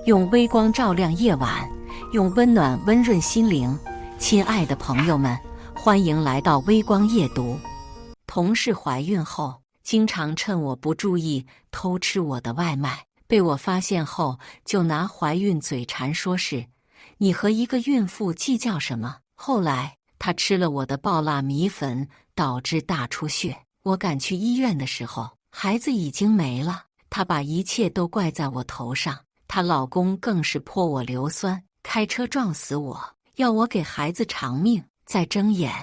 用微光照亮夜晚，用温暖温润心灵。亲爱的朋友们，欢迎来到微光夜读。同事怀孕后，经常趁我不注意偷吃我的外卖，被我发现后，就拿怀孕嘴馋说是：“你和一个孕妇计较什么？”后来她吃了我的爆辣米粉，导致大出血。我赶去医院的时候，孩子已经没了。她把一切都怪在我头上。她老公更是泼我硫酸，开车撞死我，要我给孩子偿命。再睁眼，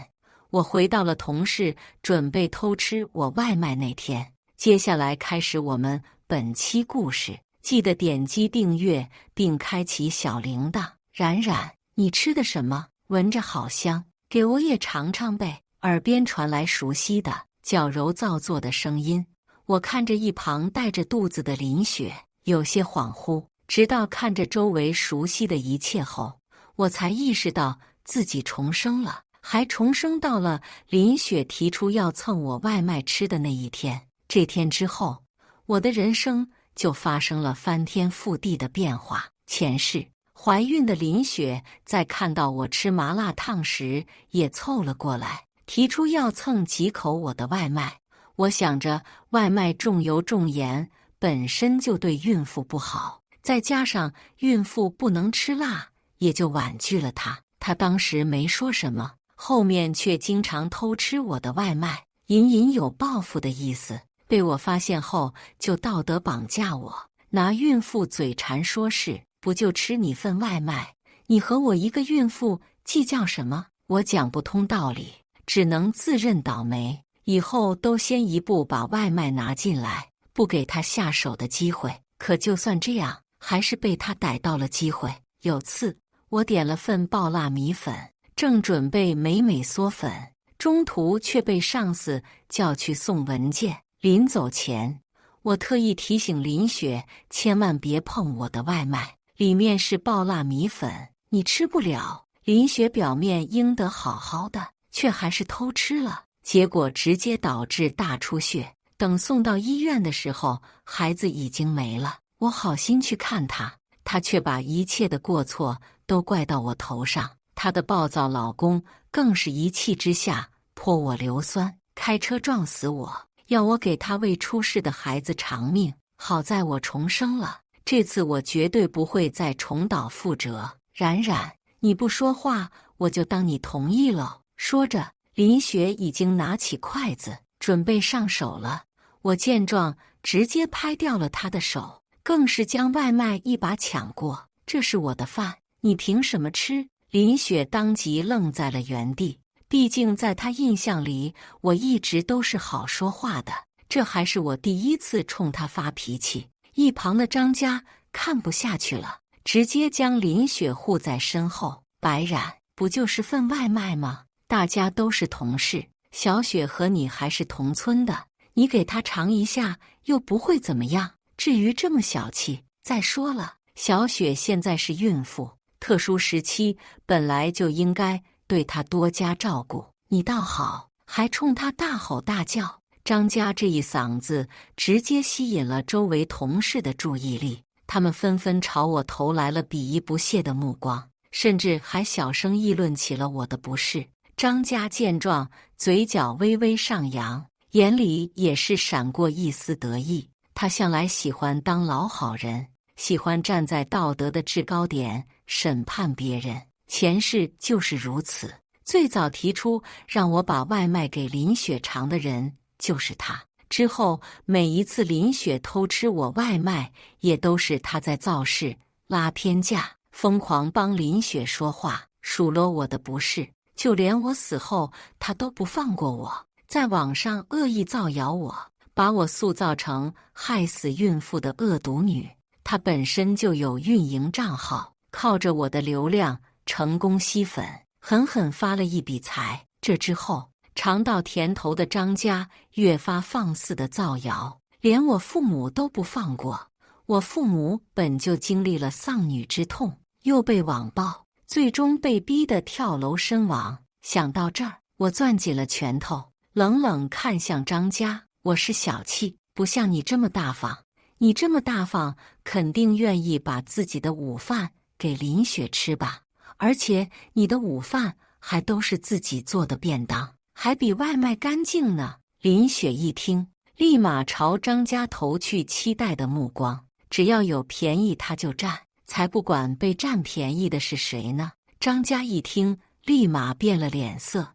我回到了同事准备偷吃我外卖那天。接下来开始我们本期故事，记得点击订阅并开启小铃铛。冉冉，你吃的什么？闻着好香，给我也尝尝呗。耳边传来熟悉的矫揉造作的声音。我看着一旁带着肚子的林雪，有些恍惚。直到看着周围熟悉的一切后，我才意识到自己重生了，还重生到了林雪提出要蹭我外卖吃的那一天。这天之后，我的人生就发生了翻天覆地的变化。前世怀孕的林雪在看到我吃麻辣烫时，也凑了过来，提出要蹭几口我的外卖。我想着外卖重油重盐，本身就对孕妇不好，再加上孕妇不能吃辣，也就婉拒了她。她当时没说什么，后面却经常偷吃我的外卖，隐隐有报复的意思。被我发现后，就道德绑架我，拿孕妇嘴馋说事，不就吃你份外卖？你和我一个孕妇计较什么？我讲不通道理，只能自认倒霉。以后都先一步把外卖拿进来，不给他下手的机会。可就算这样，还是被他逮到了机会。有次我点了份爆辣米粉，正准备美美嗦粉，中途却被上司叫去送文件。临走前，我特意提醒林雪千万别碰我的外卖，里面是爆辣米粉，你吃不了。林雪表面应得好好的，却还是偷吃了，结果直接导致大出血。等送到医院的时候，孩子已经没了。我好心去看她，她却把一切的过错都怪到我头上。她的暴躁老公更是一气之下泼我硫酸，开车撞死我，要我给他为出事的孩子偿命。好在我重生了，这次我绝对不会再重蹈覆辙。冉冉，你不说话，我就当你同意了。说着，林雪已经拿起筷子准备上手了。我见状，直接拍掉了他的手，更是将外卖一把抢过。这是我的饭，你凭什么吃？林雪当即愣在了原地。毕竟在她印象里，我一直都是好说话的，这还是我第一次冲她发脾气。一旁的张佳看不下去了，直接将林雪护在身后。白冉，不就是份外卖吗？大家都是同事，小雪和你还是同村的，你给她尝一下又不会怎么样，至于这么小气？再说了，小雪现在是孕妇，特殊时期本来就应该对她多加照顾。你倒好，还冲她大吼大叫。张家这一嗓子直接吸引了周围同事的注意力，他们纷纷朝我投来了鄙夷不屑的目光，甚至还小声议论起了我的不是。张家见状，嘴角微微上扬，眼里也是闪过一丝得意。他向来喜欢当老好人，喜欢站在道德的制高点审判别人，前世就是如此。最早提出让我把外卖给林雪尝的人就是他，之后每一次林雪偷吃我外卖，也都是他在造势、拉偏架，疯狂帮林雪说话，数落我的不是。就连我死后，他都不放过我，在网上恶意造谣我，把我塑造成害死孕妇的恶毒女。他本身就有运营账号，靠着我的流量成功吸粉，狠狠发了一笔财。这之后，尝到甜头的张家越发放肆的造谣，连我父母都不放过。我父母本就经历了丧女之痛，又被网暴，最终被逼得跳楼身亡。想到这儿，我攥紧了拳头，冷冷看向张家：“我是小气，不像你这么大方。你这么大方，肯定愿意把自己的午饭给林雪吃吧？而且你的午饭还都是自己做的便当，还比外卖干净呢。林雪一听，立马朝张家投去期待的目光。只要有便宜他就占，才不管被占便宜的是谁呢。张家一听，立马变了脸色。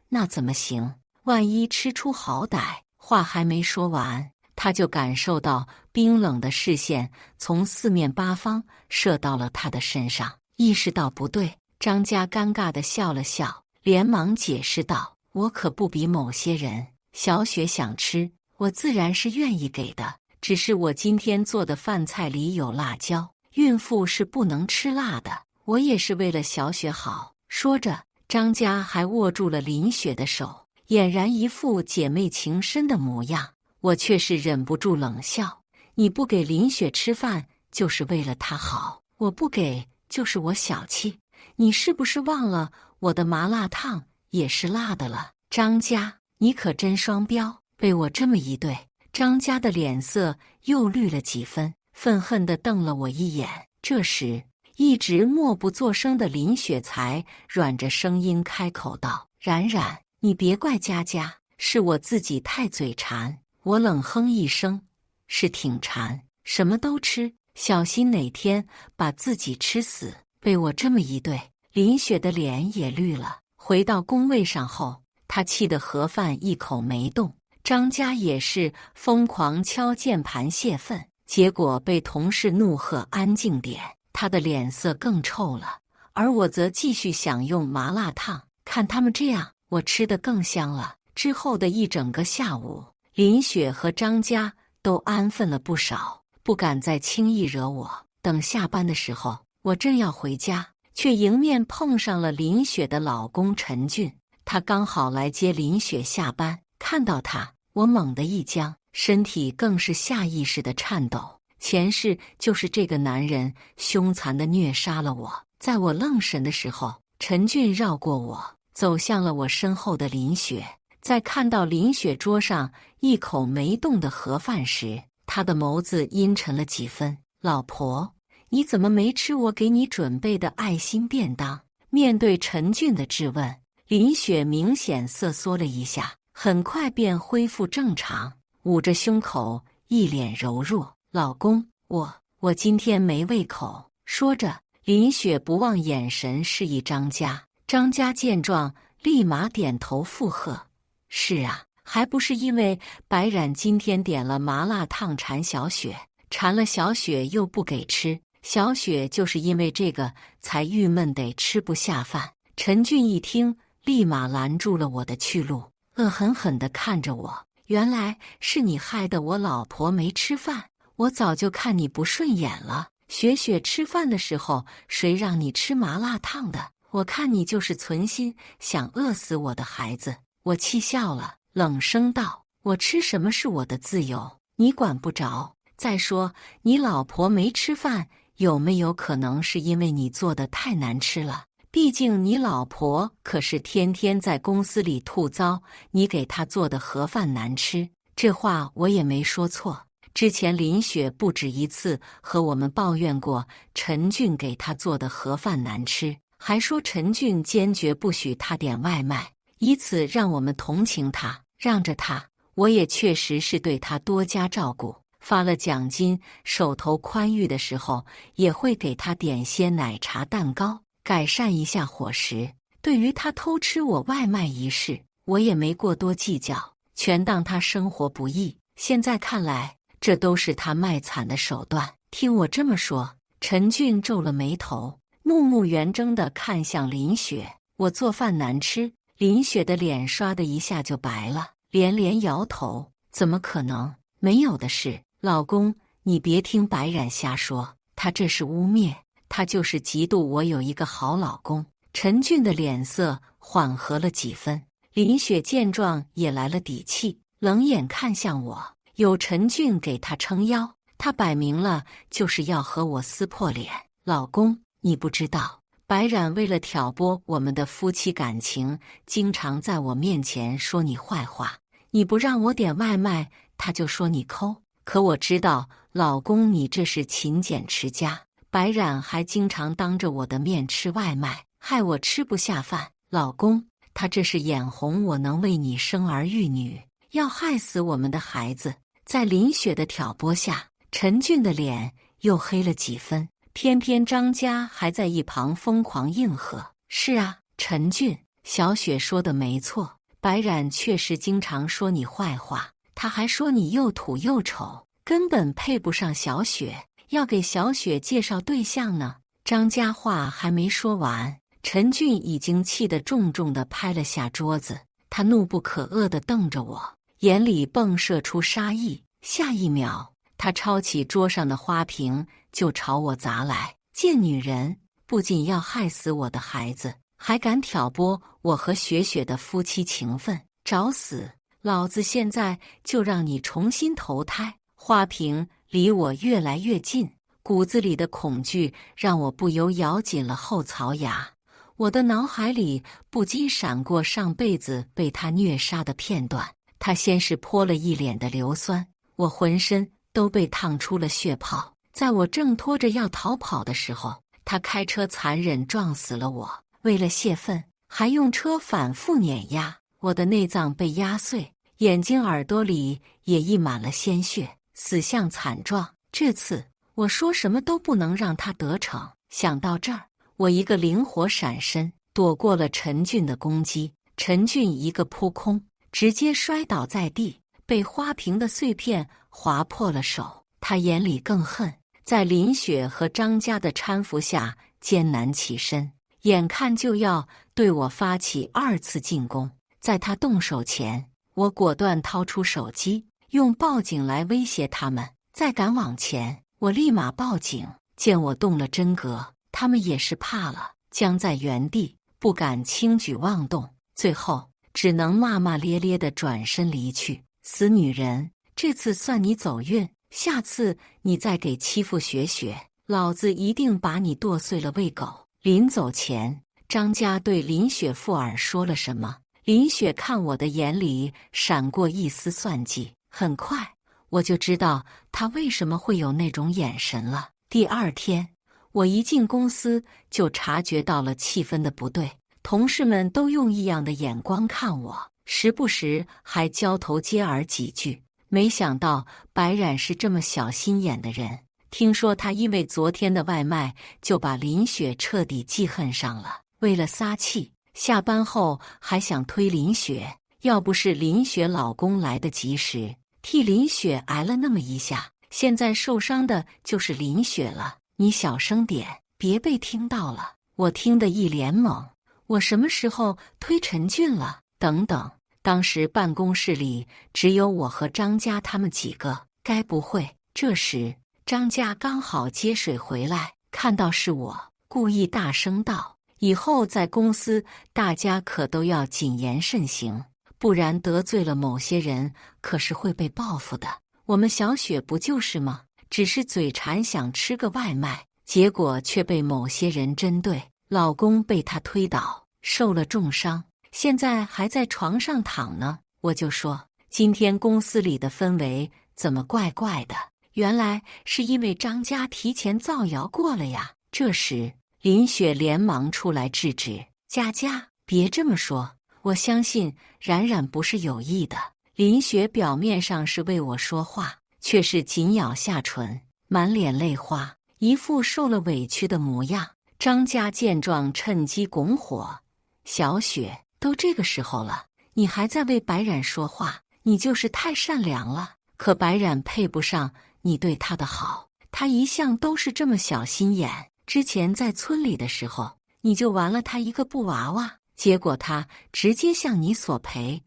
那怎么行？万一吃出好歹，话还没说完，他就感受到冰冷的视线从四面八方射到了他的身上，意识到不对。张家尴尬地笑了笑，连忙解释道：“我可不比某些人，小雪想吃，我自然是愿意给的。只是我今天做的饭菜里有辣椒，孕妇是不能吃辣的，我也是为了小雪好。”说着，张家还握住了林雪的手，俨然一副姐妹情深的模样。我却是忍不住冷笑：“你不给林雪吃饭，就是为了她好；我不给，就是我小气。你是不是忘了我的麻辣烫也是辣的了？”张家，你可真双标！被我这么一对，张家的脸色又绿了几分，愤恨地瞪了我一眼。这时，一直默不作声的林雪才软着声音开口道：“冉冉，你别怪佳佳，是我自己太嘴馋。”我冷哼一声：“是挺馋，什么都吃，小心哪天把自己吃死。”被我这么一对，林雪的脸也绿了。回到工位上后，她气得盒饭一口没动。张家也是疯狂敲键盘泄愤，结果被同事怒喝安静点，他的脸色更臭了。而我则继续享用麻辣烫，看他们这样，我吃得更香了。之后的一整个下午，林雪和张家都安分了不少，不敢再轻易惹我。等下班的时候，我正要回家，却迎面碰上了林雪的老公陈俊。他刚好来接林雪下班，看到他，我猛地一僵，身体更是下意识的颤抖。前世就是这个男人凶残的虐杀了我。在我愣神的时候，陈俊绕过我，走向了我身后的林雪。在看到林雪桌上一口没动的盒饭时，他的眸子阴沉了几分。老婆，你怎么没吃我给你准备的爱心便当？面对陈俊的质问，林雪明显瑟缩了一下，很快便恢复正常，捂着胸口，一脸柔弱。老公，我今天没胃口。说着，林雪不忘眼神示意张家。张家见状，立马点头附和：“是啊，还不是因为白冉今天点了麻辣烫馋小雪，馋了小雪又不给吃，小雪就是因为这个才郁闷得吃不下饭。”陈俊一听，立马拦住了我的去路，恶狠狠地看着我：“原来是你害得我老婆没吃饭，我早就看你不顺眼了。雪雪吃饭的时候，谁让你吃麻辣烫的？我看你就是存心想饿死我的孩子。”我气笑了，冷声道：“我吃什么是我的自由，你管不着。再说，你老婆没吃饭，有没有可能是因为你做的太难吃了？毕竟你老婆可是天天在公司里吐槽你给她做的盒饭难吃，这话我也没说错。之前林雪不止一次和我们抱怨过陈俊给她做的盒饭难吃，还说陈俊坚决不许她点外卖，以此让我们同情她，让着她。我也确实是对她多加照顾，发了奖金，手头宽裕的时候也会给她点些奶茶蛋糕，改善一下伙食。对于她偷吃我外卖一事，我也没过多计较，全当她生活不易。现在看来，这都是她卖惨的手段。听我这么说，陈俊皱了眉头，怒目圆睁地看向林雪：“我做饭难吃？”林雪的脸刷的一下就白了，连连摇头：“怎么可能？没有的事。老公，你别听白冉瞎说，她这是污蔑，她就是嫉妒我有一个好老公。”陈俊的脸色缓和了几分，林雪见状也来了底气，冷眼看向我。有陈俊给她撑腰，她摆明了就是要和我撕破脸。老公，你不知道，白冉为了挑拨我们的夫妻感情，经常在我面前说你坏话。你不让我点外卖，她就说你抠。可我知道，老公你这是勤俭持家，白冉还经常当着我的面吃外卖，害我吃不下饭。老公，他这是眼红我能为你生儿育女，要害死我们的孩子。在林雪的挑拨下，陈俊的脸又黑了几分，偏偏张家还在一旁疯狂应和：是啊，陈俊，小雪说的没错，白冉确实经常说你坏话，他还说你又土又丑，根本配不上小雪，要给小雪介绍对象呢。张家话还没说完，陈俊已经气得重重地拍了下桌子，他怒不可遏地瞪着我，眼里迸射出杀意。下一秒，他抄起桌上的花瓶就朝我砸来。贱女人，不仅要害死我的孩子，还敢挑拨我和雪雪的夫妻情分，找死！老子现在就让你重新投胎！花瓶离我越来越近，骨子里的恐惧让我不由咬紧了后槽牙。我的脑海里不禁闪过上辈子被他虐杀的片段。他先是泼了一脸的硫酸，我浑身都被烫出了血泡。在我挣脱着要逃跑的时候，他开车残忍撞死了我。为了泄愤，还用车反复碾压，我的内脏被压碎，眼睛耳朵里也溢满了鲜血，死相惨状。这次我说什么都不能让他得逞。想到这儿，我一个灵活闪身，躲过了陈俊的攻击。陈俊一个扑空，直接摔倒在地，被花瓶的碎片划破了手。他眼里更恨，在林雪和张家的搀扶下艰难起身，眼看就要对我发起2次进攻。在他动手前，我果断掏出手机，用报警来威胁他们。再敢往前，我立马报警。见我动了真格，他们也是怕了，僵在原地，不敢轻举妄动。最后只能骂骂咧咧地转身离去。死女人，这次算你走运，下次你再给欺负雪雪，老子一定把你剁碎了喂狗。临走前，张家对林雪附耳说了什么？林雪看我的眼里闪过一丝算计，很快我就知道他为什么会有那种眼神了。第2天，我一进公司就察觉到了气氛的不对，同事们都用异样的眼光看我，时不时还交头接耳几句。没想到白冉是这么小心眼的人，听说他因为昨天的外卖就把林雪彻底记恨上了。为了撒气，下班后还想推林雪，要不是林雪老公来得及时，替林雪挨了那么一下，现在受伤的就是林雪了。你小声点，别被听到了。我听得一脸懵，我什么时候推陈俊了？等等，当时办公室里只有我和张家他们几个，该不会……这时张家刚好接水回来，看到是我，故意大声道：以后在公司大家可都要谨言慎行，不然得罪了某些人可是会被报复的。我们小雪不就是吗？只是嘴馋想吃个外卖，结果却被某些人针对，老公被他推倒，受了重伤，现在还在床上躺呢。我就说，今天公司里的氛围怎么怪怪的？原来是因为张家提前造谣过了呀。这时林雪连忙出来制止：佳佳，别这么说，我相信冉冉不是有意的。林雪表面上是为我说话，却是紧咬下唇，满脸泪花，一副受了委屈的模样。张家见状趁机拱火：小雪，都这个时候了，你还在为白冉说话，你就是太善良了。可白冉配不上你对她的好，她一向都是这么小心眼。之前在村里的时候，你就玩了她一个布娃娃，结果她直接向你索赔。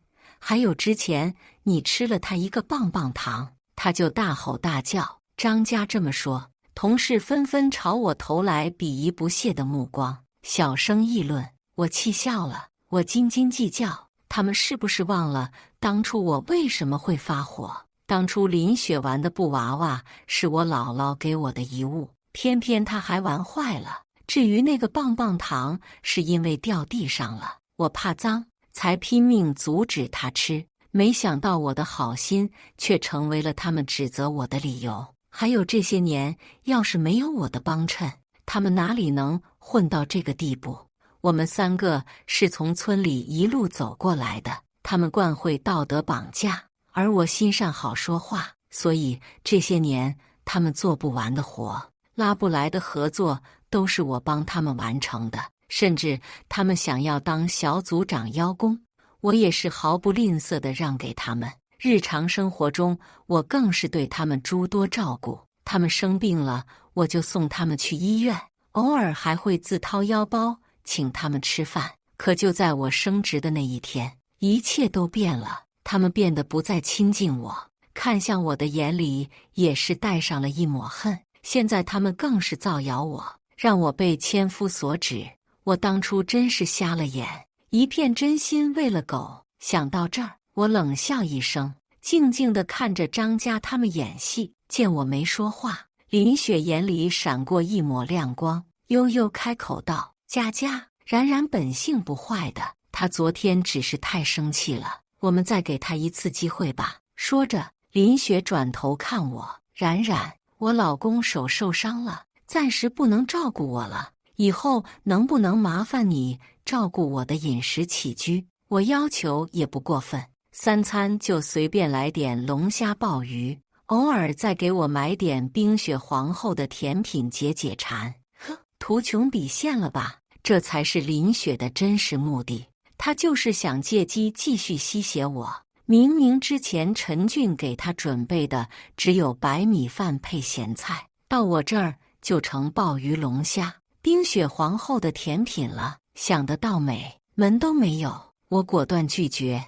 还有之前你吃了她一个棒棒糖，她就大吼大叫。张家这么说，同事纷纷朝我投来鄙夷不屑的目光，小声议论。我气笑了，我斤斤计较，他们是不是忘了当初我为什么会发火？当初林雪玩的布娃娃是我姥姥给我的遗物，偏偏她还玩坏了。至于那个棒棒糖，是因为掉地上了，我怕脏，才拼命阻止她吃。没想到我的好心却成为了他们指责我的理由。还有这些年，要是没有我的帮衬，他们哪里能混到这个地步？我们3个是从村里一路走过来的，他们惯会道德绑架，而我心善好说话，所以这些年他们做不完的活，拉不来的合作都是我帮他们完成的。甚至他们想要当小组长邀功，我也是毫不吝啬地让给他们。日常生活中，我更是对他们诸多照顾，他们生病了，我就送他们去医院，偶尔还会自掏腰包请他们吃饭。可就在我升职的那一天，一切都变了，他们变得不再亲近我，看向我的眼里也是带上了一抹恨。现在他们更是造谣我，让我被千夫所指。我当初真是瞎了眼，一片真心喂了狗。想到这儿，我冷笑一声，静静地看着张家他们演戏。见我没说话，林雪眼里闪过一抹亮光，悠悠开口道：“佳佳，冉冉本性不坏的，她昨天只是太生气了，我们再给她一次机会吧。”说着，林雪转头看我：“冉冉，我老公手受伤了，暂时不能照顾我了。以后能不能麻烦你照顾我的饮食起居？我要求也不过分，3餐就随便来点龙虾鲍鱼，偶尔再给我买点冰雪皇后的甜品解解馋。呵，图穷匕现了吧？这才是林雪的真实目的，她就是想借机继续吸血我。明明之前陈俊给她准备的只有白米饭配咸菜，到我这儿就成鲍鱼龙虾冰雪皇后的甜品了，想得到美，门都没有。我果断拒绝。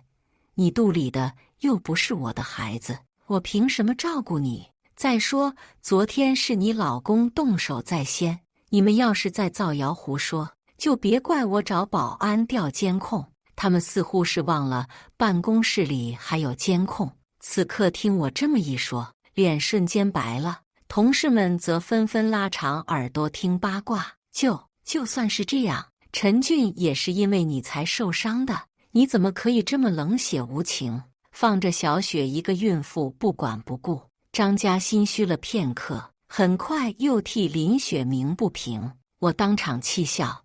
你肚里的又不是我的孩子，我凭什么照顾你？再说，昨天是你老公动手在先，你们要是再造谣胡说，就别怪我找保安调监控。他们似乎是忘了办公室里还有监控，此刻听我这么一说，脸瞬间白了。同事们则纷纷拉长耳朵听八卦。就算是这样，陈俊也是因为你才受伤的，你怎么可以这么冷血无情，放着小雪一个孕妇不管不顾？张家心虚了片刻，很快又替林雪鸣不平。我当场气笑：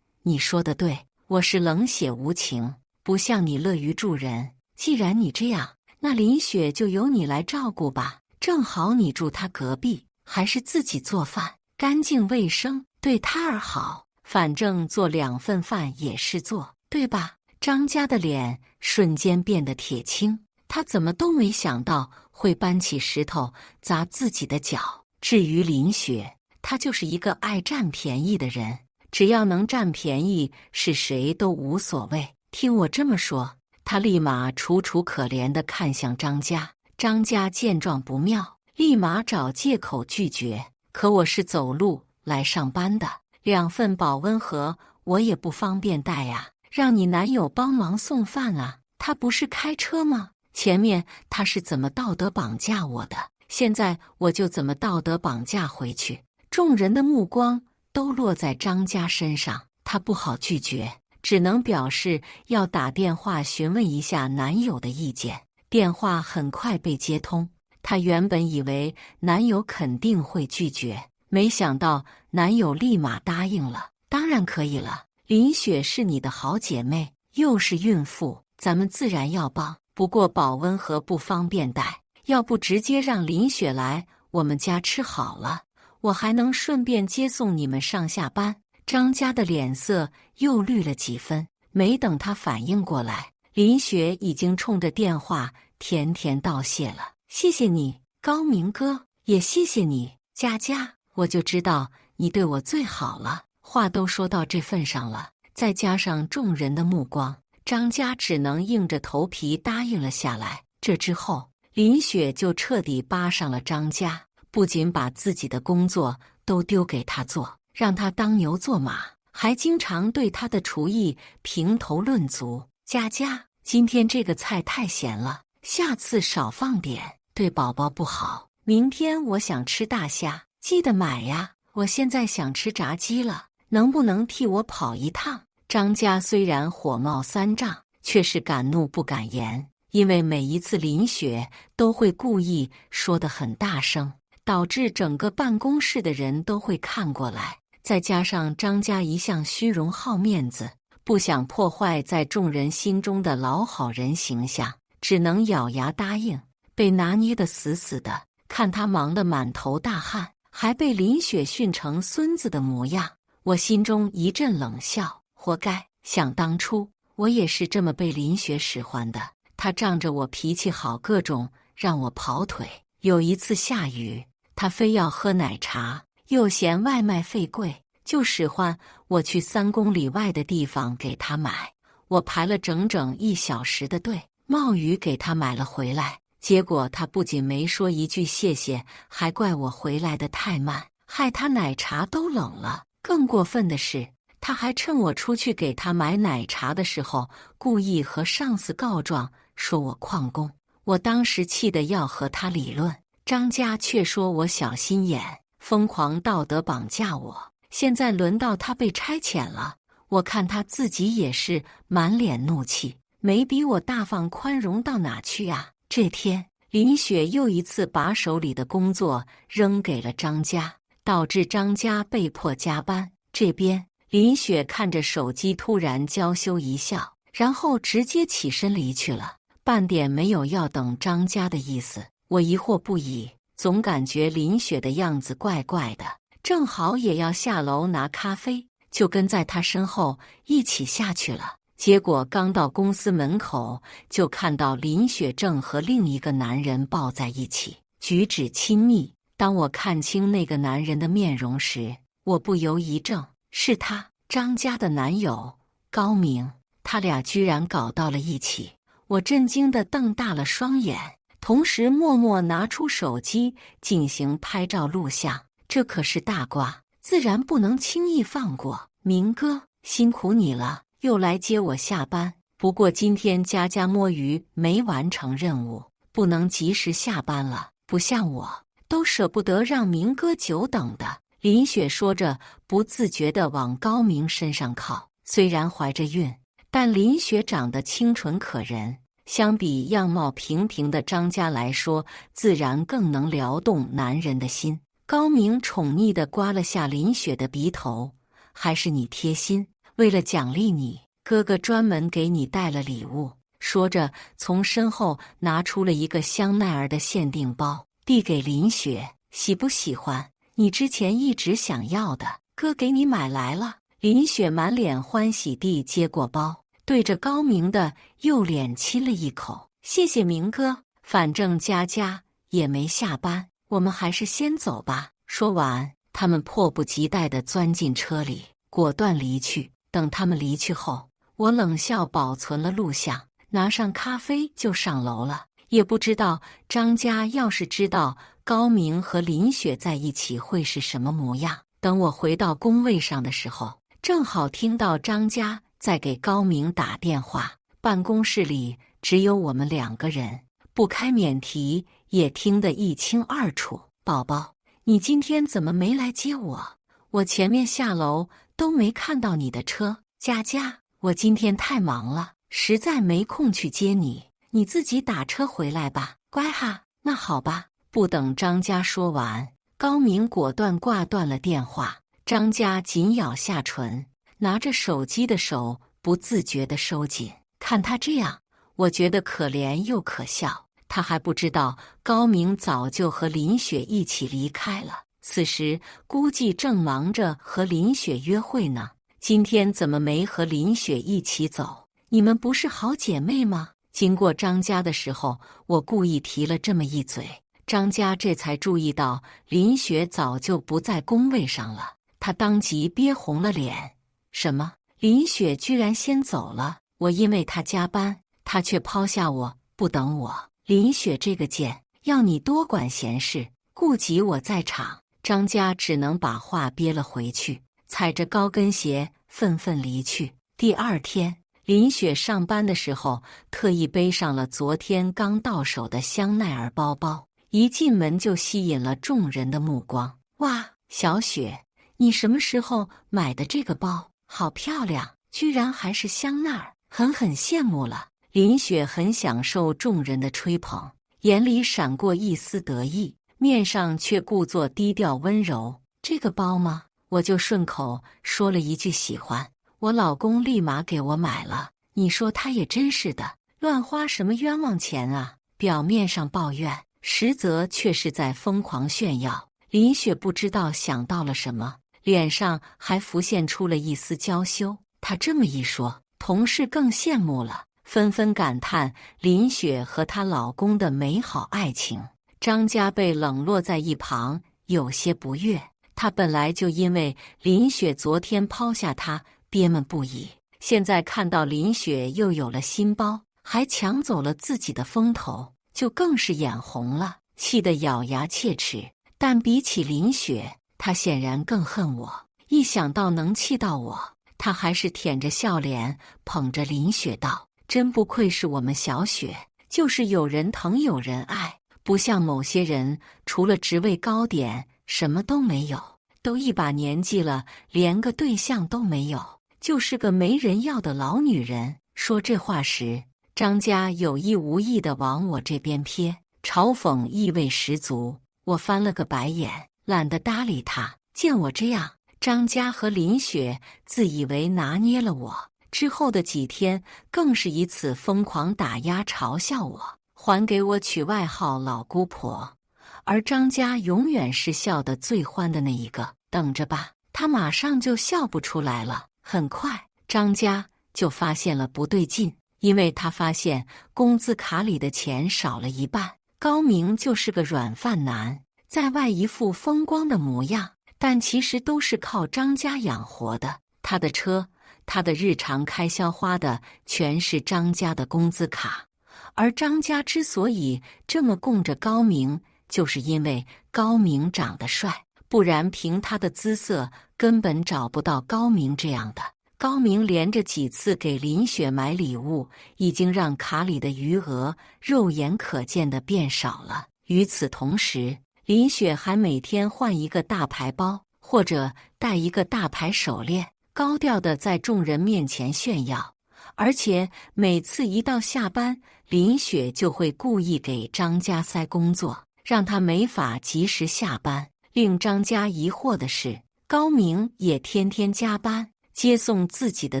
你说的对，我是冷血无情，不像你乐于助人。既然你这样，那林雪就由你来照顾吧，正好你住她隔壁，还是自己做饭，干净卫生，对她儿好，反正做2份饭也是做，对吧？张家的脸瞬间变得铁青，他怎么都没想到会搬起石头砸自己的脚。至于林雪，她就是一个爱占便宜的人，只要能占便宜，是谁都无所谓。听我这么说，他立马楚楚可怜地看向张家。张家见状不妙，立马找借口拒绝。可我是走路来上班的，2份保温盒我也不方便带呀，让你男友帮忙送饭啊。他不是开车吗？前面他是怎么道德绑架我的，现在我就怎么道德绑架回去。众人的目光都落在张家身上，他不好拒绝，只能表示要打电话询问一下男友的意见。电话很快被接通，她原本以为男友肯定会拒绝，没想到男友立马答应了。当然可以了，林雪是你的好姐妹，又是孕妇，咱们自然要帮。不过保温盒不方便带，要不直接让林雪来我们家吃好了，我还能顺便接送你们上下班。张家的脸色又绿了几分，没等他反应过来，林雪已经冲着电话甜甜道谢了。谢谢你，高明哥，也谢谢你，佳佳，我就知道你对我最好了。话都说到这份上了，再加上众人的目光，张家只能硬着头皮答应了下来。这之后，林雪就彻底扒上了张家，不仅把自己的工作都丢给他做，让他当牛做马，还经常对他的厨艺评头论足。佳佳，今天这个菜太咸了，下次少放点，对宝宝不好。明天我想吃大虾，记得买呀。我现在想吃炸鸡了，能不能替我跑一趟？张家虽然火冒三丈，却是敢怒不敢言。因为每一次林雪都会故意说得很大声，导致整个办公室的人都会看过来。再加上张家一向虚荣好面子，不想破坏在众人心中的老好人形象，只能咬牙答应，被拿捏得死死的。看他忙得满头大汗，还被林雪训成孙子的模样，我心中一阵冷笑，活该。想当初我也是这么被林雪使唤的，她仗着我脾气好，各种让我跑腿。有一次下雨，她非要喝奶茶，又嫌外卖费贵，就使唤我去3公里外的地方给她买。我排了整整1小时的队，冒雨给她买了回来。结果她不仅没说一句谢谢，还怪我回来的太慢，害她奶茶都冷了。更过分的是，她还趁我出去给她买奶茶的时候，故意和上司告状，说我旷工。我当时气得要和她理论，张家却说我小心眼，疯狂道德绑架我。现在轮到她被差遣了，我看她自己也是满脸怒气，没比我大方宽容到哪去啊。这天，林雪又一次把手里的工作扔给了张家，导致张家被迫加班。这边，林雪看着手机，突然娇羞一笑，然后直接起身离去了，半点没有要等张家的意思。我疑惑不已，总感觉林雪的样子怪怪的，正好也要下楼拿咖啡，就跟在她身后一起下去了。结果刚到公司门口，就看到林雪正和另一个男人抱在一起，举止亲密。当我看清那个男人的面容时，我不由一怔，是他，张家的男友高明。他俩居然搞到了一起，我震惊地瞪大了双眼，同时默默拿出手机进行拍照录像。这可是大瓜，自然不能轻易放过。明哥，辛苦你了，又来接我下班。不过今天家家摸鱼没完成任务，不能及时下班了。不像我，都舍不得让明哥久等的。林雪说着，不自觉地往高明身上靠。虽然怀着孕，但林雪长得清纯可人，相比样貌平平的张家来说，自然更能撩动男人的心。高明宠溺地刮了下林雪的鼻头，还是你贴心。为了奖励你，哥哥专门给你带了礼物。说着，从身后拿出了一个香奈儿的限定包，递给林雪。喜不喜欢？你之前一直想要的，哥给你买来了。林雪满脸欢喜地接过包，对着高明的右脸亲了一口。谢谢明哥，反正佳佳也没下班，我们还是先走吧。说完，他们迫不及待地钻进车里，果断离去。等他们离去后，我冷笑保存了录像，拿上咖啡就上楼了。也不知道张家要是知道高明和林雪在一起会是什么模样。等我回到工位上的时候，正好听到张家在给高明打电话。办公室里只有我们2个人，不开免提也听得一清二楚。宝宝，你今天怎么没来接我？我前面下楼都没看到你的车。佳佳，我今天太忙了，实在没空去接你，你自己打车回来吧。乖哈，那好吧。不等张家说完，高明果断挂断了电话。张家紧咬下唇，拿着手机的手不自觉地收紧。看他这样，我觉得可怜又可笑。他还不知道高明早就和林雪一起离开了，此时估计正忙着和林雪约会呢。今天怎么没和林雪一起走？你们不是好姐妹吗？经过张家的时候，我故意提了这么一嘴，张家这才注意到林雪早就不在工位上了。他当即憋红了脸。什么？林雪居然先走了？我因为她加班，她却抛下我不等我。林雪这个贱，要你多管闲事，顾及我在场。张家只能把话憋了回去，踩着高跟鞋愤愤离去。第二天，林雪上班的时候，特意背上了昨天刚到手的香奈儿包包，一进门就吸引了众人的目光。哇，小雪，你什么时候买的这个包？好漂亮，居然还是香奈儿，很羡慕了。林雪很享受众人的吹捧，眼里闪过一丝得意，面上却故作低调温柔。这个包吗？我就顺口说了一句喜欢，我老公立马给我买了。你说他也真是的，乱花什么冤枉钱啊！表面上抱怨，实则却是在疯狂炫耀。林雪不知道想到了什么，脸上还浮现出了一丝娇羞。她这么一说，同事更羡慕了，纷纷感叹林雪和她老公的美好爱情。张家被冷落在一旁，有些不悦。他本来就因为林雪昨天抛下他憋闷不已，现在看到林雪又有了新包，还抢走了自己的风头，就更是眼红了，气得咬牙切齿。但比起林雪，他显然更恨我。一想到能气到我，他还是舔着笑脸捧着林雪道：“真不愧是我们小雪，就是有人疼有人爱，不像某些人，除了职位高点，什么都没有，都一把年纪了，连个对象都没有，就是个没人要的老女人。”说这话时，张家有意无意地往我这边瞥，嘲讽意味十足。我翻了个白眼，懒得搭理他。见我这样，张家和林雪自以为拿捏了我，之后的几天更是以此疯狂打压嘲笑我，还给我取外号老姑婆。而张家永远是笑得最欢的那一个，等着吧，他马上就笑不出来了。很快，张家就发现了不对劲，因为他发现工资卡里的钱少了一半。高明就是个软饭男，在外一副风光的模样，但其实都是靠张家养活的。他的车，他的日常开销花的全是张家的工资卡，而张家之所以这么供着高明，就是因为高明长得帅，不然凭他的姿色根本找不到高明这样的。高明连着几次给林雪买礼物，已经让卡里的余额肉眼可见的变少了。与此同时，林雪还每天换一个大牌包，或者戴一个大牌手链，高调的在众人面前炫耀。而且每次一到下班，林雪就会故意给张家塞工作，让他没法及时下班。令张家疑惑的是，高明也天天加班，接送自己的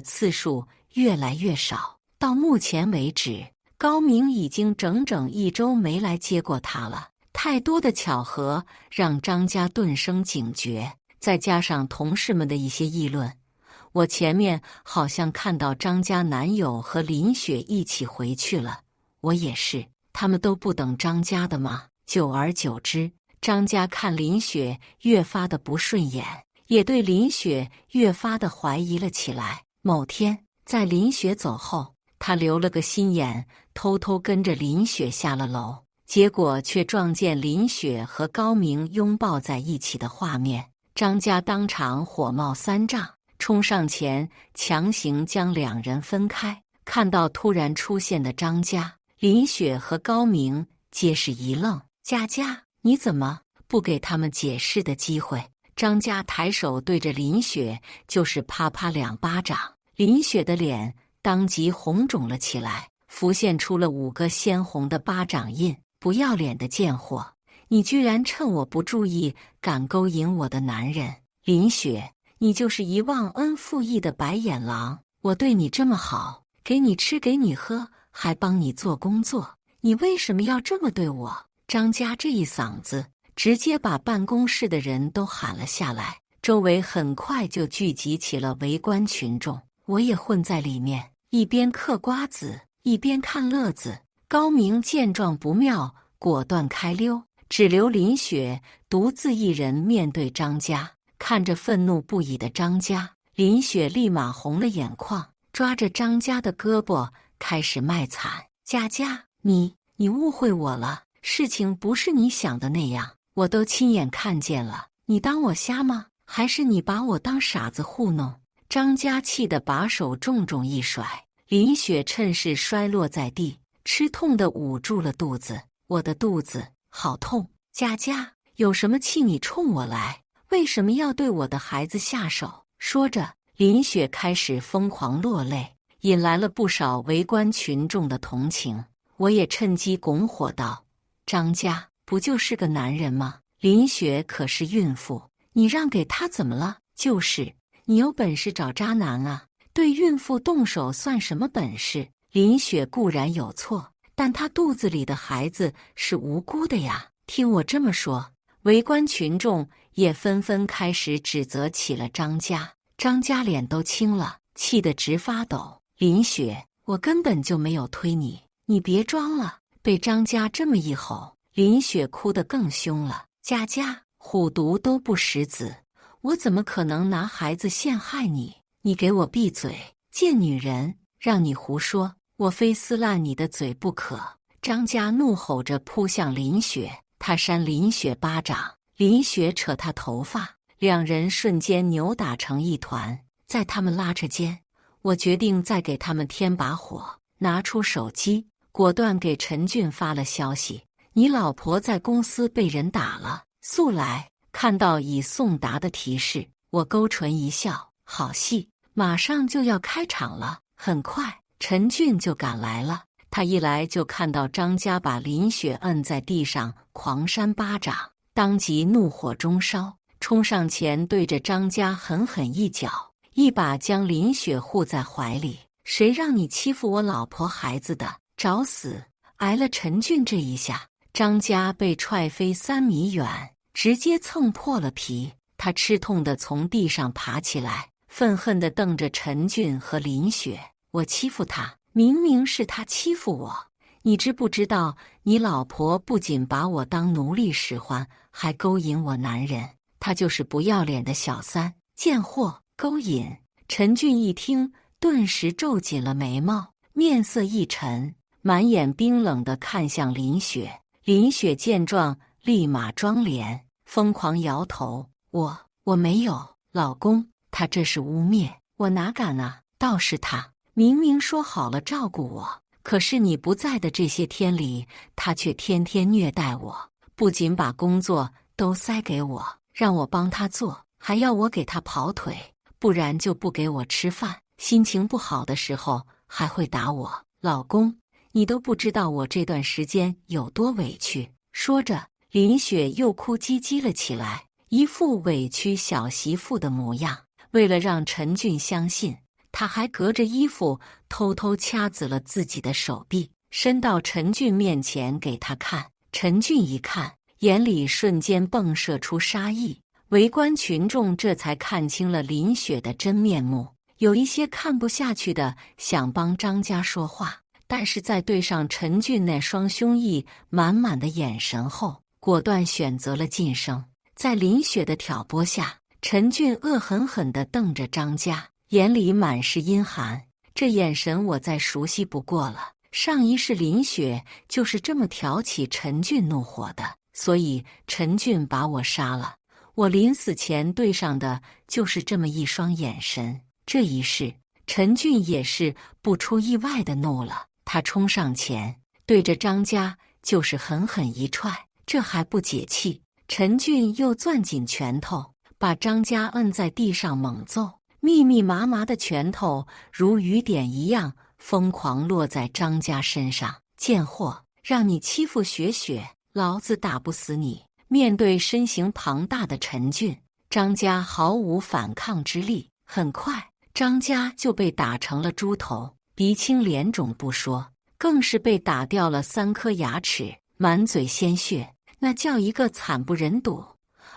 次数越来越少。到目前为止，高明已经整整1周没来接过他了。太多的巧合让张家顿生警觉，再加上同事们的一些议论，我前面好像看到张家男友和林雪一起回去了，我也是，他们都不等张家的吗？久而久之，张家看林雪越发的不顺眼，也对林雪越发的怀疑了起来。某天，在林雪走后，他留了个心眼，偷偷跟着林雪下了楼，结果却撞见林雪和高明拥抱在一起的画面。张家当场火冒三丈，冲上前强行将两人分开。看到突然出现的张家，林雪和高明皆是一愣：“佳佳，你怎么不给他们解释的机会？”张家抬手对着林雪就是啪啪2巴掌，林雪的脸当即红肿了起来，浮现出了5个鲜红的巴掌印。不要脸的贱货，你居然趁我不注意敢勾引我的男人！林雪，你就是一忘恩负义的白眼狼！我对你这么好，给你吃给你喝，还帮你做工作，你为什么要这么对我？张家这一嗓子直接把办公室的人都喊了下来，周围很快就聚集起了围观群众，我也混在里面，一边嗑瓜子一边看乐子。高明见状不妙，果断开溜，只留林雪独自一人面对张家。看着愤怒不已的张家，林雪立马红了眼眶，抓着张家的胳膊开始卖惨：“佳佳，你误会我了，事情不是你想的那样，我都亲眼看见了，你当我瞎吗？还是你把我当傻子糊弄？”张家气得把手重重一甩，林雪趁势摔落在地，吃痛地捂住了肚子：“我的肚子好痛！佳佳，有什么气你冲我来？为什么要对我的孩子下手？”说着，林雪开始疯狂落泪，引来了不少围观群众的同情。我也趁机拱火道：“张家不就是个男人吗？林雪可是孕妇，你让给他怎么了？就是，你有本事找渣男啊！对孕妇动手算什么本事？林雪固然有错，但她肚子里的孩子是无辜的呀！”听我这么说，围观群众也纷纷开始指责起了张家。张家脸都青了，气得直发抖。林雪，我根本就没有推你，你别装了。被张家这么一吼，林雪哭得更凶了。佳佳，虎毒都不食子，我怎么可能拿孩子陷害你？你给我闭嘴！贱女人，让你胡说，我非撕烂你的嘴不可！张家怒吼着扑向林雪，他扇林雪巴掌，林雪扯他头发，两人瞬间扭打成一团。在他们拉扯间，我决定再给他们添把火，拿出手机，果断给陈俊发了消息：“你老婆在公司被人打了，速来！”看到已送达的提示，我勾唇一笑，好戏马上就要开场了。很快，陈俊就赶来了。他一来就看到张家把林雪摁在地上狂扇巴掌，当即怒火中烧，冲上前对着张家狠狠一脚，一把将林雪护在怀里。谁让你欺负我老婆孩子的？找死！挨了陈俊这一下，张家被踹飞3米远，直接蹭破了皮。他吃痛地从地上爬起来，愤恨地瞪着陈俊和林雪：“我欺负他？明明是他欺负我！你知不知道，你老婆不仅把我当奴隶使唤，还勾引我男人。她就是不要脸的小三，贱货！勾引！”陈俊一听，顿时皱紧了眉毛，面色一沉，满眼冰冷地看向林雪。林雪见状，立马装脸，疯狂摇头：“我没有，老公，他这是污蔑，我哪敢啊！倒是他，明明说好了照顾我，可是你不在的这些天里，他却天天虐待我，不仅把工作都塞给我，让我帮他做，还要我给他跑腿，不然就不给我吃饭，心情不好的时候还会打我。老公，你都不知道我这段时间有多委屈。”说着，林雪又哭唧唧了起来，一副委屈小媳妇的模样。为了让陈俊相信，她还隔着衣服偷偷掐紫了自己的手臂，伸到陈俊面前给他看。陈俊一看，眼里瞬间迸射出杀意。围观群众这才看清了林雪的真面目，有一些看不下去的想帮张家说话，但是在对上陈俊那双凶意满满的眼神后，果断选择了噤声。在林雪的挑拨下，陈俊恶狠狠地瞪着张家，眼里满是阴寒。这眼神我再熟悉不过了，上一世林雪就是这么挑起陈俊怒火的，所以陈俊把我杀了。我临死前对上的就是这么一双眼神。这一世，陈俊也是不出意外的怒了，他冲上前，对着张家就是狠狠一踹。这还不解气，陈俊又攥紧拳头，把张家摁在地上猛揍，密密麻麻的拳头如雨点一样疯狂落在张家身上。贱货，让你欺负雪雪，老子打不死你！面对身形庞大的陈俊，张家毫无反抗之力。很快，张家就被打成了猪头，鼻青脸肿不说，更是被打掉了3颗牙齿，满嘴鲜血，那叫一个惨不忍睹。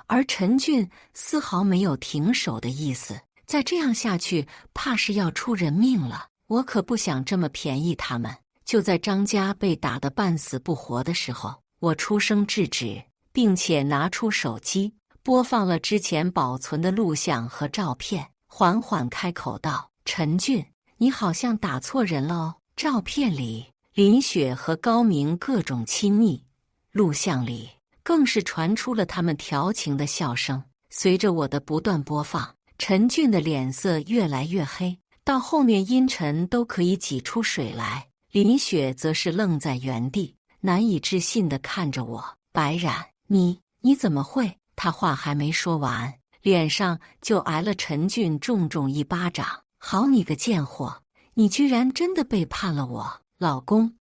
而陈俊丝毫没有停手的意思，再这样下去，怕是要出人命了。我可不想这么便宜他们。就在张家被打得半死不活的时候，我出声制止，并且拿出手机播放了之前保存的录像和照片，缓缓开口道：“陈俊，你好像打错人了哦。”照片里，林雪和高明各种亲密，录像里更是传出了他们调情的笑声。随着我的不断播放，陈俊的脸色越来越黑，到后面阴沉都可以挤出水来。林雪则是愣在原地，难以置信地看着我：“白冉，你怎么会？”他话还没说完，脸上就挨了陈俊重重一巴掌。“好你个贱货，你居然真的背叛了我，老公！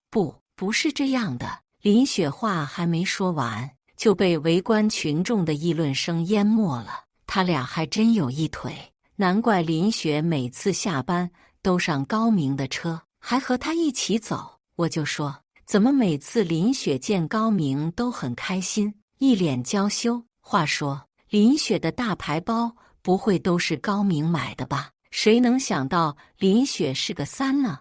不是这样的。林雪话还没说完，就被围观群众的议论声淹没了。他俩还真有一腿，难怪林雪每次下班都上高明的车，还和他一起走。我就说，怎么每次林雪见高明都很开心，一脸娇羞。话说，林雪的大牌包不会都是高明买的吧？谁能想到林雪是个3呢？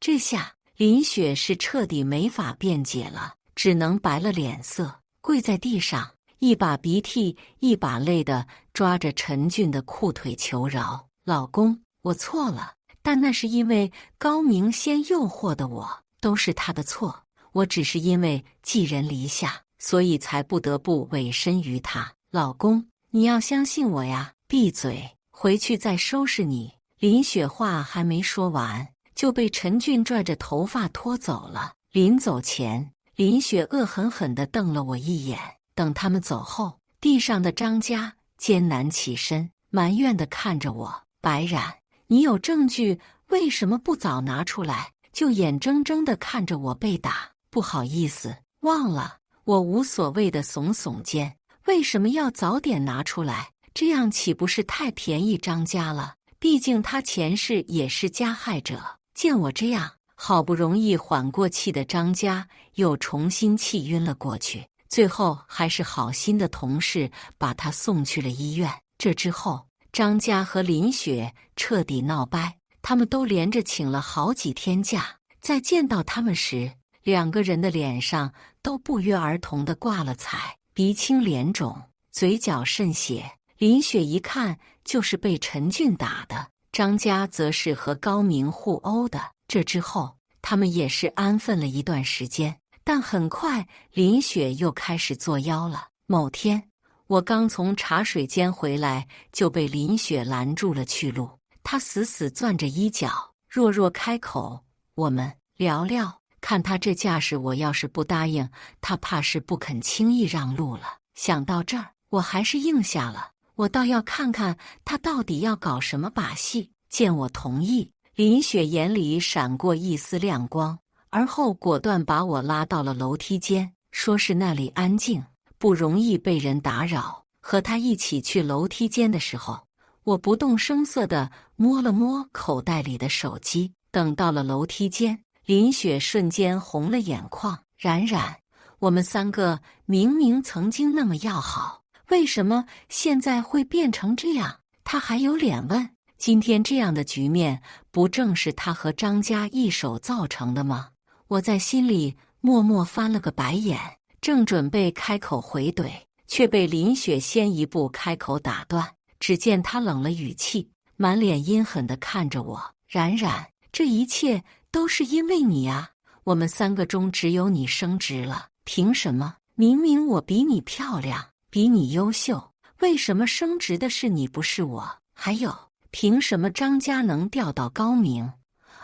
这下林雪是彻底没法辩解了，只能白了脸色，跪在地上，一把鼻涕一把泪的抓着陈俊的裤腿求饶：“老公，我错了，但那是因为高明先诱惑的我，都是他的错。我只是因为寄人篱下，所以才不得不委身于他。老公，你要相信我呀！”闭嘴，回去再收拾你。林雪话还没说完，就被陈俊拽着头发拖走了。临走前，林雪恶狠狠地瞪了我一眼。等他们走后，地上的张家艰难起身，埋怨地看着我：“白冉，你有证据，为什么不早拿出来？”就眼睁睁地看着我被打。不好意思，忘了。我无所谓地耸耸肩，为什么要早点拿出来？这样岂不是太便宜张家了？毕竟他前世也是加害者。见我这样，好不容易缓过气的张家又重新气晕了过去，最后还是好心的同事把他送去了医院。这之后，张家和林雪彻底闹掰，他们都连着请了好几天假。在见到他们时，两个人的脸上都不约而同地挂了彩，鼻青脸肿，嘴角渗血。林雪一看就是被陈俊打的，张家则是和高明互殴的。这之后，他们也是安分了一段时间，但很快林雪又开始作妖了。某天，我刚从茶水间回来，就被林雪拦住了去路。她死死攥着衣角，弱弱开口：“我们聊聊。”看她这架势，我要是不答应，她怕是不肯轻易让路了。想到这儿，我还是应下了。我倒要看看他到底要搞什么把戏。见我同意，林雪眼里闪过一丝亮光，而后果断把我拉到了楼梯间，说是那里安静，不容易被人打扰。和他一起去楼梯间的时候，我不动声色地摸了摸口袋里的手机。等到了楼梯间，林雪瞬间红了眼眶：“冉冉，我们3个明明曾经那么要好，为什么现在会变成这样？”他还有脸问？今天这样的局面，不正是他和张家一手造成的吗？我在心里默默翻了个白眼，正准备开口回怼，却被林雪先一步开口打断。只见他冷了语气，满脸阴狠地看着我：“冉冉，这一切都是因为你啊！我们3个中只有你升职了，凭什么？明明我比你漂亮，比你优秀，为什么升职的是你不是我？还有，凭什么张家能调到高明，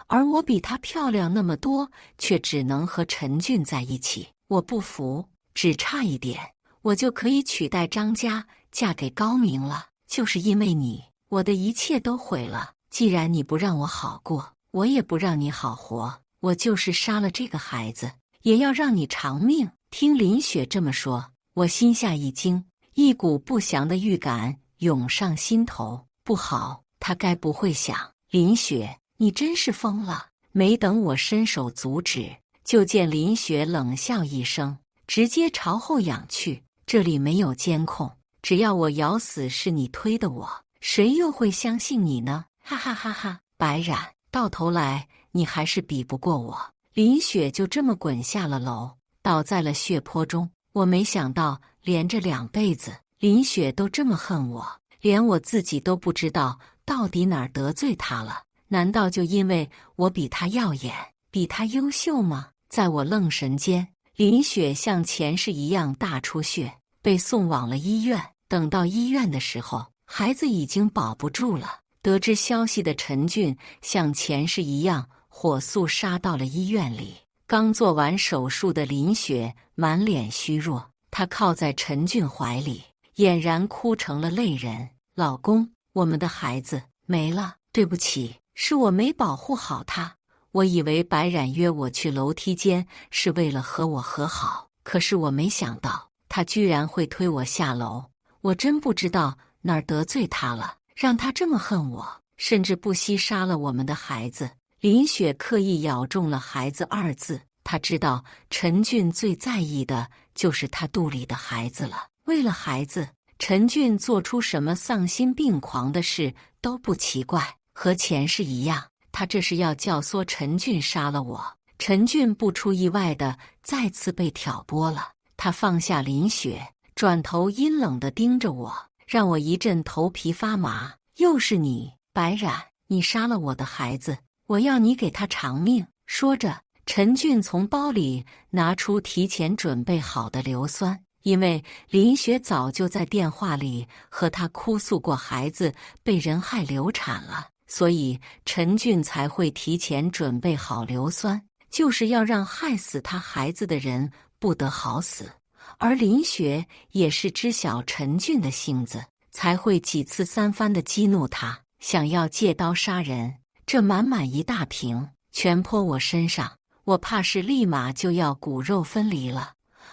而我比他漂亮那么多，却只能和陈俊在一起？我不服，只差一点，我就可以取代张家，嫁给高明了。就是因为你，我的一切都毁了。既然你不让我好过，我也不让你好活。我就是杀了这个孩子，也要让你偿命。”听林雪这么说，我心下一惊，一股不祥的预感涌上心头。不好，他该不会想……林雪，你真是疯了！没等我伸手阻止，就见林雪冷笑一声，直接朝后仰去。这里没有监控，只要我咬死是你推的我，谁又会相信你呢？哈哈哈哈！白冉，到头来你还是比不过我。林雪就这么滚下了楼，倒在了血泊中。我没想到连着2辈子，林雪都这么恨我，连我自己都不知道到底哪儿得罪她了。难道就因为我比她耀眼，比她优秀吗？在我愣神间，林雪像前世一样大出血，被送往了医院。等到医院的时候，孩子已经保不住了。得知消息的陈俊像前世一样火速杀到了医院里。刚做完手术的林雪满脸虚弱，她靠在陈俊怀里，俨然哭成了泪人。“老公，我们的孩子没了，对不起，是我没保护好他。我以为白冉约我去楼梯间是为了和我和好，可是我没想到他居然会推我下楼。我真不知道哪儿得罪他了，让他这么恨我，甚至不惜杀了我们的孩子。林雪刻意咬中了孩子二字，他知道陈俊最在意的就是他肚里的孩子了。为了孩子，陈俊做出什么丧心病狂的事都不奇怪，和前世一样。他这是要教唆陈俊杀了我。陈俊不出意外的再次被挑拨了，他放下林雪，转头阴冷地盯着我，让我一阵头皮发麻。又是你，白冉，你杀了我的孩子，我要你给他偿命。说着，陈俊从包里拿出提前准备好的硫酸，因为林雪早就在电话里和他哭诉过孩子被人害流产了，所以陈俊才会提前准备好硫酸，就是要让害死他孩子的人不得好死。而林雪也是知晓陈俊的性子，才会几次三番的激怒他，想要借刀杀人。这满满一大瓶全泼我身上，我怕是立马就要骨肉分离了。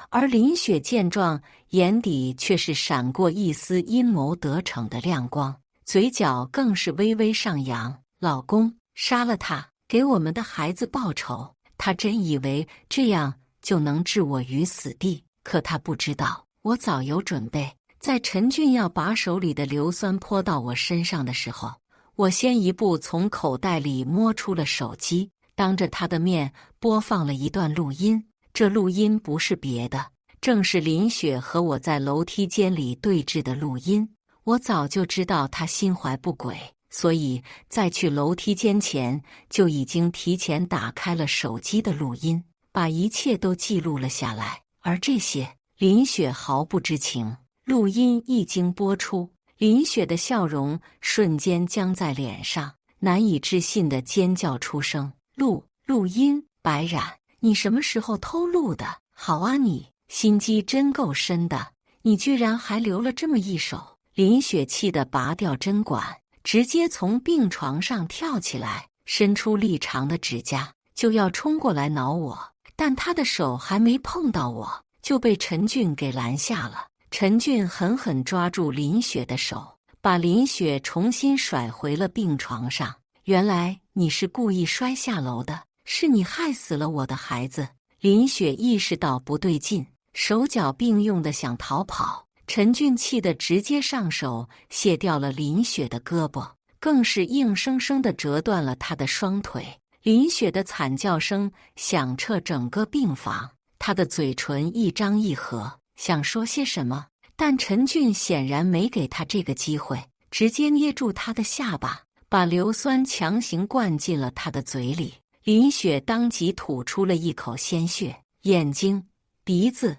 而林雪见状，眼底却是闪过一丝阴谋得逞的亮光，嘴角更是微微上扬。老公，杀了他，给我们的孩子报仇。他真以为这样就能置我于死地，可他不知道，我早有准备。在陈俊要把手里的硫酸泼到我身上的时候，我先一步从口袋里摸出了手机，当着他的面播放了一段录音。这录音不是别的，正是林雪和我在楼梯间里对峙的录音。我早就知道他心怀不轨，所以在去楼梯间前就已经提前打开了手机的录音，把一切都记录了下来。而这些，林雪毫不知情。录音一经播出，林雪的笑容瞬间僵在脸上，难以置信地尖叫出声：录音，白冉，你什么时候偷录的？好啊，你心机真够深的，你居然还留了这么一手。林雪气得拔掉针管，直接从病床上跳起来，伸出力长的指甲就要冲过来挠我，但她的手还没碰到我，就被陈俊给拦下了。陈俊狠狠抓住林雪的手，把林雪重新甩回了病床上。原来你是故意摔下楼的，是你害死了我的孩子。林雪意识到不对劲，手脚并用的想逃跑。陈俊气得直接上手卸掉了林雪的胳膊，更是硬生生地折断了她的双腿。林雪的惨叫声响彻整个病房，她的嘴唇一张一合，想说些什么，但陈俊显然没给她这个机会，直接捏住她的下巴，把硫酸强行灌进了她的嘴里。林雪当即吐出了一口鲜血，眼睛、鼻子、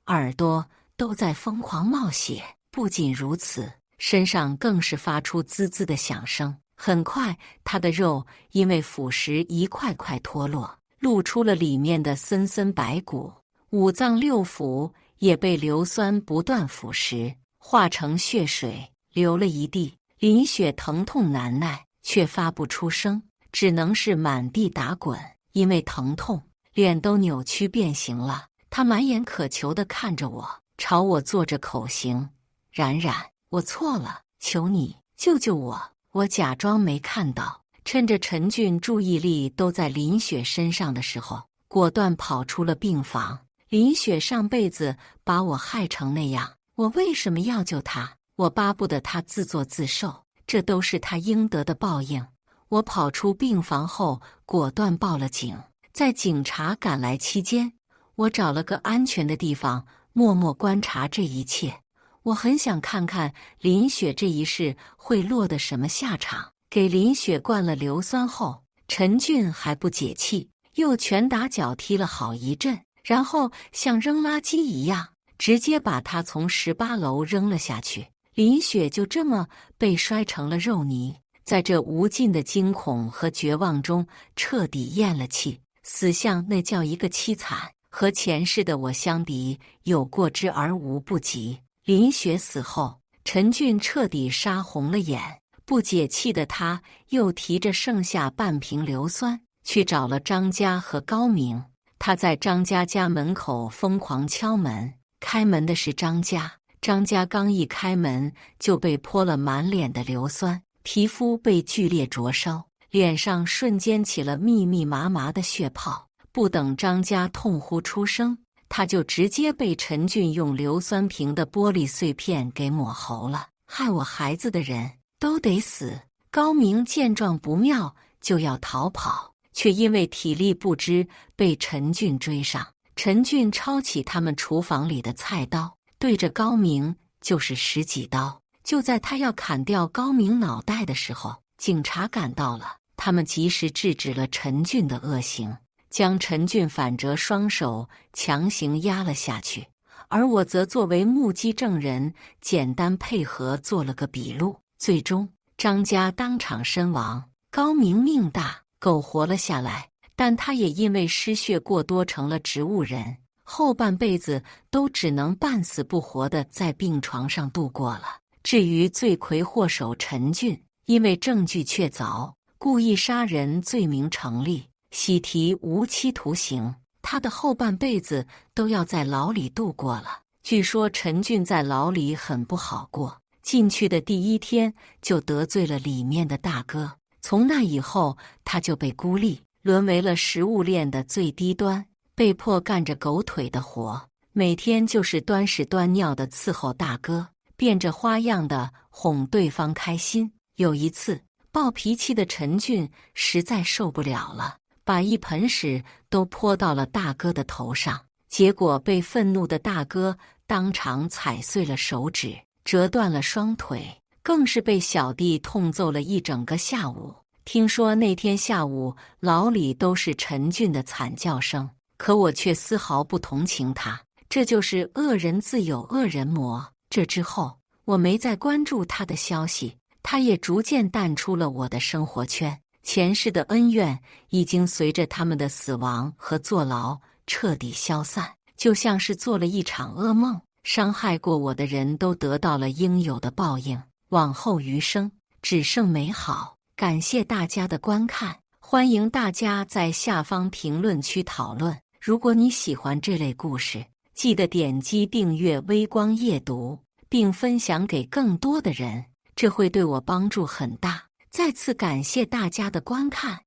耳朵都在疯狂冒血。不仅如此，身上更是发出滋滋的响声。很快，她的肉因为腐蚀一块块脱落，露出了里面的森森白骨。五脏六腑也被硫酸不断腐蚀，化成血水，流了一地。林雪疼痛难耐，却发不出声，只能是满地打滚。因为疼痛，脸都扭曲变形了。她满眼渴求地看着我，朝我做着口型：冉冉，我错了，求你救救我。我假装没看到，趁着陈俊注意力都在林雪身上的时候，果断跑出了病房。林雪上辈子把我害成那样，我为什么要救她？我巴不得她自作自受，这都是她应得的报应。我跑出病房后，果断报了警。在警察赶来期间，我找了个安全的地方，默默观察这一切。我很想看看林雪这一世会落得什么下场。给林雪灌了硫酸后，陈俊还不解气，又拳打脚踢了好一阵，然后像扔垃圾一样，直接把她从18楼扔了下去。林雪就这么被摔成了肉泥，在这无尽的惊恐和绝望中彻底咽了气，死相那叫一个凄惨，和前世的我相比，有过之而无不及。林雪死后，陈俊彻底杀红了眼，不解气的他又提着剩下半瓶硫酸去找了张家和高明。他在张家家门口疯狂敲门，开门的是张家。张家刚一开门就被泼了满脸的硫酸，皮肤被剧烈灼烧，脸上瞬间起了密密麻麻的血泡。不等张家痛呼出声，他就直接被陈俊用硫酸瓶的玻璃碎片给抹喉了。害我孩子的人都得死！高明见状不妙，就要逃跑，却因为体力不支被陈俊追上。陈俊抄起他们厨房里的菜刀，对着高明就是10几刀。就在他要砍掉高明脑袋的时候，警察赶到了，他们及时制止了陈俊的恶行，将陈俊反折双手强行压了下去。而我则作为目击证人，简单配合做了个笔录。最终，张家当场身亡，高明命大，苟活了下来，但他也因为失血过多成了植物人，后半辈子都只能半死不活地在病床上度过了。至于罪魁祸首陈俊，因为证据确凿，故意杀人罪名成立，喜提无期徒刑。他的后半辈子都要在牢里度过了。据说陈俊在牢里很不好过，进去的第1天就得罪了里面的大哥，从那以后他就被孤立，沦为了食物链的最低端，被迫干着狗腿的活，每天就是端屎端尿的伺候大哥，变着花样的哄对方开心。有一次，暴脾气的陈俊实在受不了了，把一盆屎都泼到了大哥的头上，结果被愤怒的大哥当场踩碎了手指，折断了双腿，更是被小弟痛揍了一整个下午。听说那天下午牢里都是陈俊的惨叫声，可我却丝毫不同情他，这就是恶人自有恶人磨。这之后，我没再关注他的消息，他也逐渐淡出了我的生活圈。前世的恩怨已经随着他们的死亡和坐牢彻底消散，就像是做了一场噩梦。伤害过我的人都得到了应有的报应，往后余生只剩美好。感谢大家的观看，欢迎大家在下方评论区讨论。如果你喜欢这类故事，记得点击订阅微光夜读，并分享给更多的人，这会对我帮助很大。再次感谢大家的观看。